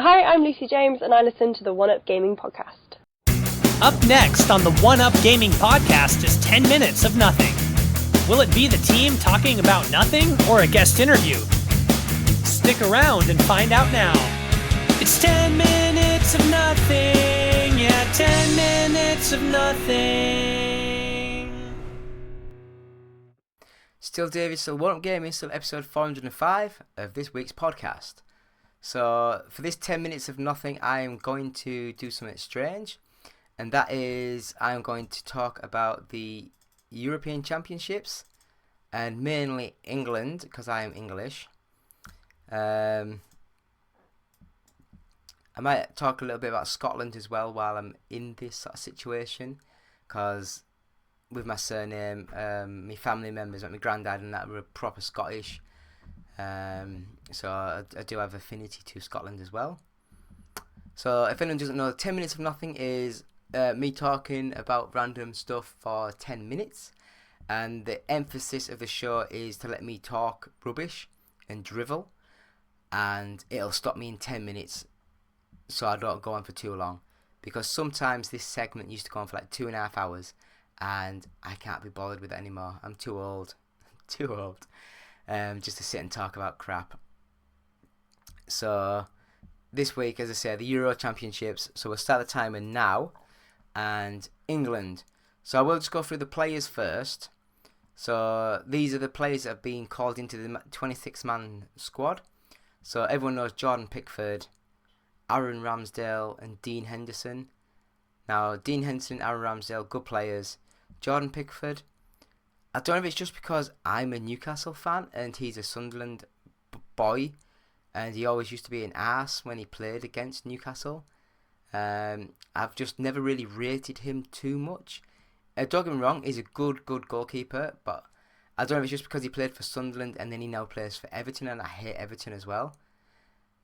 Hi, I'm Lucy James, and I listen to the One Up Gaming podcast. Up next on the One Up Gaming podcast is 10 minutes of nothing. Will it be the team talking about nothing or a guest interview? Stick around and find out now. It's 10 minutes of nothing. Yeah, 10 minutes of nothing. Still David, still One Up Gaming, still episode 405 of this week's podcast. So, for this 10 minutes of nothing, I am going to do something strange. And that is, I'm going to talk about the European Championships. And mainly England, because I am English. I might talk a little bit about Scotland as well while I'm in this sort of situation. Because with my surname, my family members, like my granddad and that, were proper Scottish. So I do have affinity to Scotland as well. So if anyone doesn't know, 10 minutes of nothing is me talking about random stuff for 10 minutes. And the emphasis of the show is to let me talk rubbish and drivel. And it'll stop me in 10 minutes so I don't go on for too long. Because sometimes this segment used to go on for like 2.5 hours. And I can't be bothered with it anymore. I'm too old. Too old. Just to sit and talk about crap. So this week, as I said, the Euro Championships. So we'll start the timer now. And England. So I will just go through the players first. So these are the players that have been called into the 26-man squad. So everyone knows Jordan Pickford, Aaron Ramsdale and Dean Henderson. Now Dean Henderson and Aaron Ramsdale, good players. Jordan Pickford, I don't know if it's just because I'm a Newcastle fan and he's a Sunderland boy and he always used to be an arse when he played against Newcastle. I've just never really rated him too much. Don't get me wrong, he's a good goalkeeper, but I don't know if it's just because he played for Sunderland and then he now plays for Everton, and I hate Everton as well.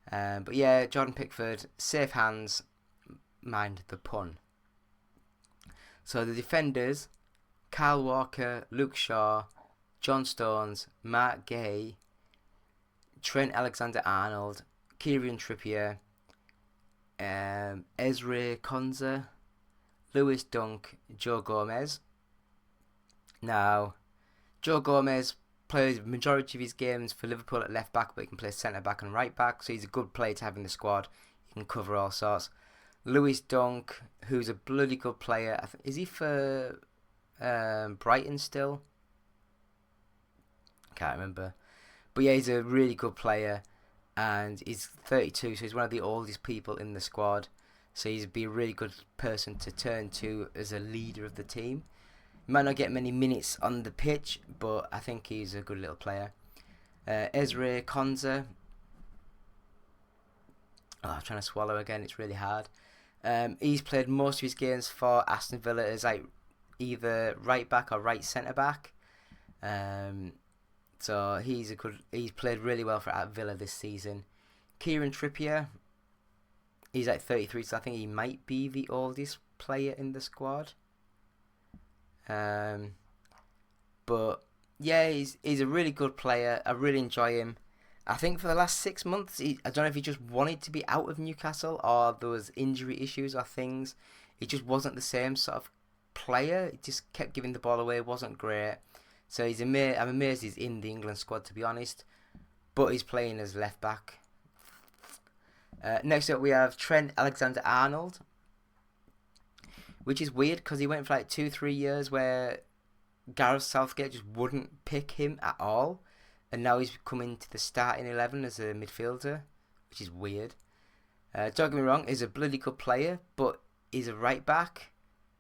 But yeah, Jordan Pickford, safe hands, mind the pun. So the defenders, Kyle Walker, Luke Shaw, John Stones, Mark Gay, Trent Alexander-Arnold, Kieran Trippier, Ezri Konsa, Lewis Dunk, Joe Gomez. Now, Joe Gomez plays the majority of his games for Liverpool at left back, but he can play centre back and right back, so he's a good player to have in the squad. He can cover all sorts. Lewis Dunk, who's a bloody good player. Is he for Brighton still? Can't remember. But yeah, he's a really good player. And he's 32, so he's one of the oldest people in the squad. So he'd be a really good person to turn to as a leader of the team. He might not get many minutes on the pitch, but I think he's a good little player. Ezri Konsa. Oh, I'm trying to swallow again, it's really hard. He's played most of his games for Aston Villa as like either right back or right centre back. So he's played really well for at Villa this season. Kieran Trippier, he's like 33, so I think he might be the oldest player in the squad. But yeah, he's a really good player. I really enjoy him. I think for the last 6 months, I don't know if he just wanted to be out of Newcastle or there was injury issues or things. He just wasn't the same sort of player. He just kept giving the ball away. Wasn't great. So I'm amazed he's in the England squad, to be honest. But he's playing as left back. Next up we have Trent Alexander-Arnold, which is weird because he went for like 2-3 years where Gareth Southgate just wouldn't pick him at all, and now he's coming to the starting 11 as a midfielder, which is weird. Don't get me wrong, he's a bloody good player, but he's a right back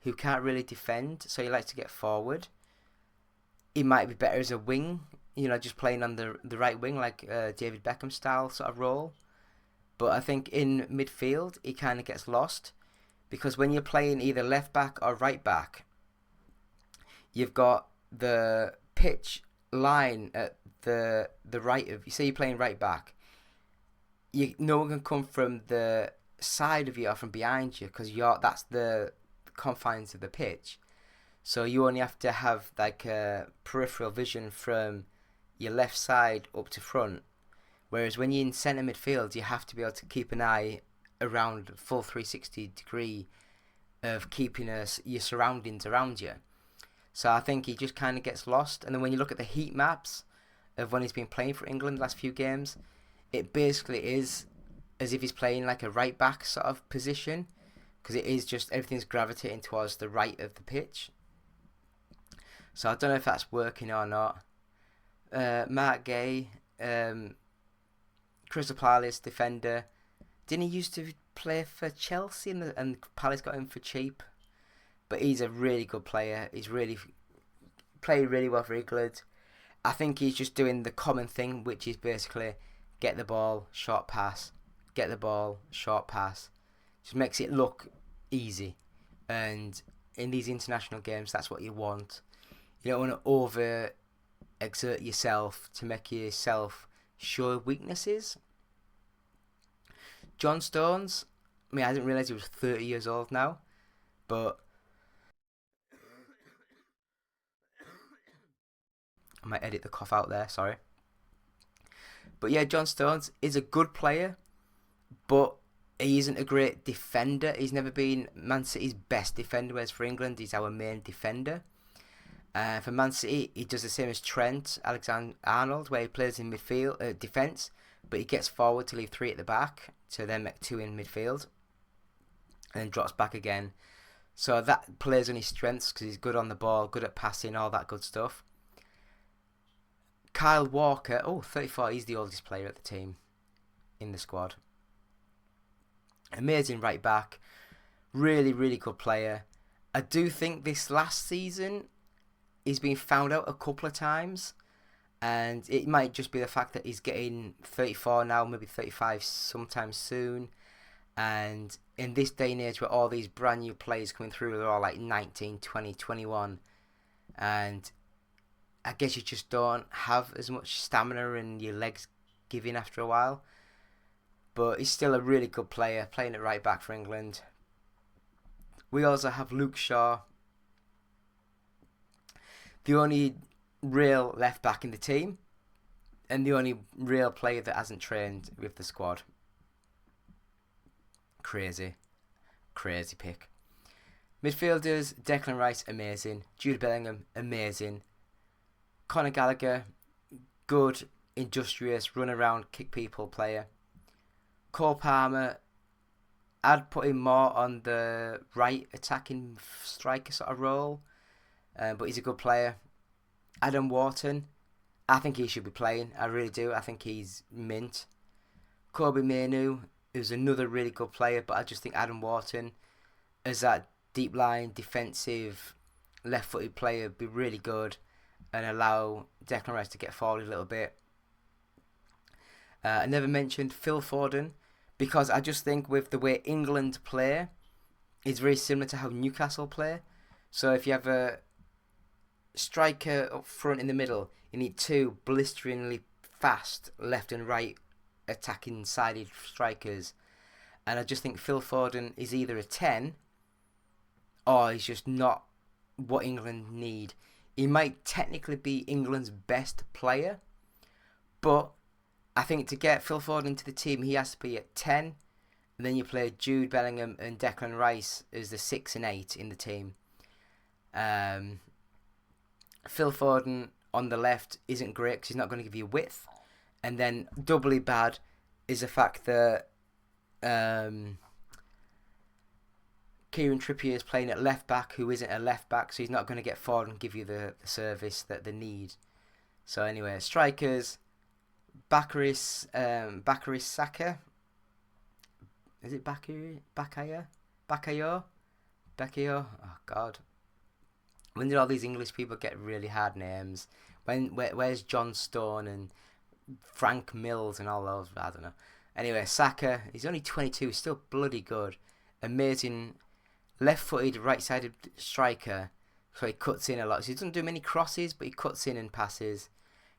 who can't really defend, so he likes to get forward. He might be better as a wing, just playing on the right wing, like David Beckham style sort of role. But I think in midfield, he kind of gets lost. Because when you're playing either left back or right back, you've got the pitch line at the right of... Say you're playing right back. No one can come from the side of you or from behind you because that's the confines of the pitch. So you only have to have like a peripheral vision from your left side up to front. Whereas when you're in centre midfield, you have to be able to keep an eye around full 360 degree of keeping your surroundings around you. So I think he just kind of gets lost. And then when you look at the heat maps of when he's been playing for England the last few games, it basically is as if he's playing like a right back sort of position, because it is just everything's gravitating towards the right of the pitch. So I don't know if that's working or not. Mark Gay, Crystal Palace defender. Didn't he used to play for Chelsea and Palace got him for cheap? But he's a really good player. He's really played really well for England. I think he's just doing the common thing, which is basically get the ball, short pass, get the ball, short pass. Just makes it look easy. And in these international games, that's what you want. You don't want to over exert yourself to make yourself show weaknesses. John Stones, I mean, I didn't realise he was 30 years old now, but I might edit the cough out there, sorry. But yeah, John Stones is a good player, but he isn't a great defender. He's never been Man City's best defender, whereas for England, he's our main defender. For Man City, he does the same as Trent Alexander-Arnold, where he plays in midfield defence, but he gets forward to leave 3 at the back, to then make 2 in midfield, and then drops back again. So that plays on his strengths, because he's good on the ball, good at passing, all that good stuff. Kyle Walker, 34, he's the oldest player at the team in the squad. Amazing right back, really, really good player. I do think this last season he's been found out a couple of times, and it might just be the fact that he's getting 34 now, maybe 35 sometime soon. And in this day and age where all these brand new players coming through, they're all like 19, 20, 21, and I guess you just don't have as much stamina and your legs give in after a while. But he's still a really good player, playing at right back for England. We also have Luke Shaw, the only real left back in the team, and the only real player that hasn't trained with the squad. Crazy pick. Midfielders, Declan Rice, amazing. Jude Bellingham, amazing. Conor Gallagher, good, industrious, run around, kick people player. Cole Palmer, I'd put him more on the right attacking striker sort of role, but he's a good player. Adam Wharton, I think he should be playing. I really do. I think he's mint. Kobe Mainoo, who's another really good player, but I just think Adam Wharton, as that deep line, defensive, left-footed player, would be really good and allow Declan Rice to get forward a little bit. I never mentioned Phil Foden, because I just think with the way England play, it's very similar to how Newcastle play. So if you have a striker up front in the middle, you need 2 blisteringly fast left and right attacking sided strikers. And I just think Phil Foden is either a 10 or he's just not what England need. He might technically be England's best player, but I think to get Phil Foden into the team, he has to be at 10, and then you play Jude Bellingham and Declan Rice as the 6 and 8 in the team. Phil Foden on the left isn't great because he's not going to give you width, and then doubly bad is the fact that Kieran Trippier is playing at left back, who isn't a left back, so he's not going to get forward and give you the service that they need. So anyway, strikers, Bakary Saka. Is it Bakayo? Oh God. When did all these English people get really hard names? Where's John Stone and Frank Mills and all those? I don't know. Anyway, Saka, he's only 22, still bloody good. Amazing left-footed, right-sided striker. So he cuts in a lot. So he doesn't do many crosses, but he cuts in and passes.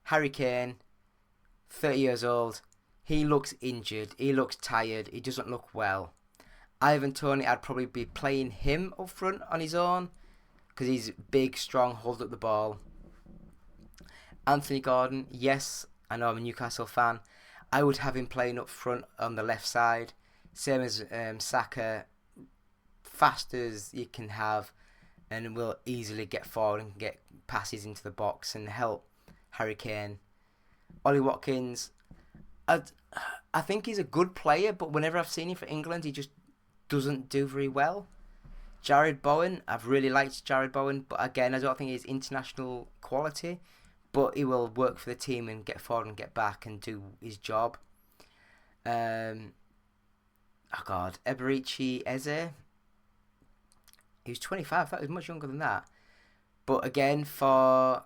Harry Kane, 30 years old. He looks injured. He looks tired. He doesn't look well. Ivan Toney, I'd probably be playing him up front on his own, because he's big, strong, holds up the ball. Anthony Gordon, yes, I know I'm a Newcastle fan. I would have him playing up front on the left side, same as Saka, fast as you can have, and will easily get forward and get passes into the box and help Harry Kane. Ollie Watkins, I think he's a good player, but whenever I've seen him for England, he just doesn't do very well. Jared Bowen, I've really liked Jared Bowen, but again, I don't think he's international quality, but he will work for the team and get forward and get back and do his job. Eberici Eze, he was 25, I thought he was much younger than that. But again, for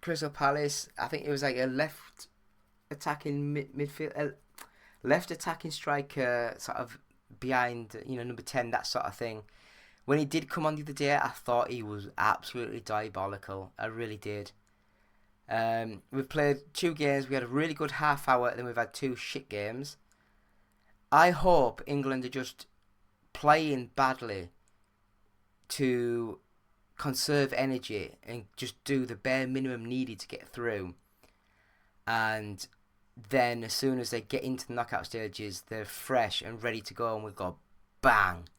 Crystal Palace, I think it was like a left attacking midfield, left attacking striker, sort of behind, number 10, that sort of thing. When he did come on the other day, I thought he was absolutely diabolical. I really did. We've played 2 games. We had a really good half hour, then we've had 2 shit games. I hope England are just playing badly to conserve energy and just do the bare minimum needed to get through. And then as soon as they get into the knockout stages, they're fresh and ready to go, and we go bang.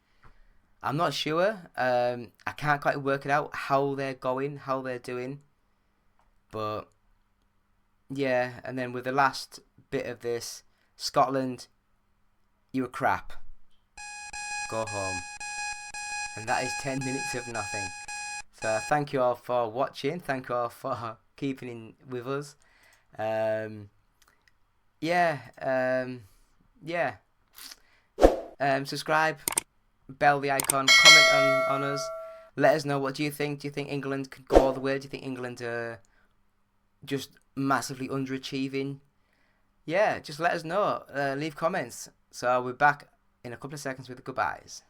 I'm not sure. I can't quite work it out how they're going, how they're doing. But yeah, and then with the last bit of this, Scotland, you were crap. Go home. And that is 10 minutes of nothing. So thank you all for watching. Thank you all for keeping in with us. Subscribe, bell the icon, comment on us. Let us know, what do you think? Do you think England could go all the way? Do you think England are just massively underachieving? Yeah, just let us know. Leave comments. So we're back in a couple of seconds with the goodbyes.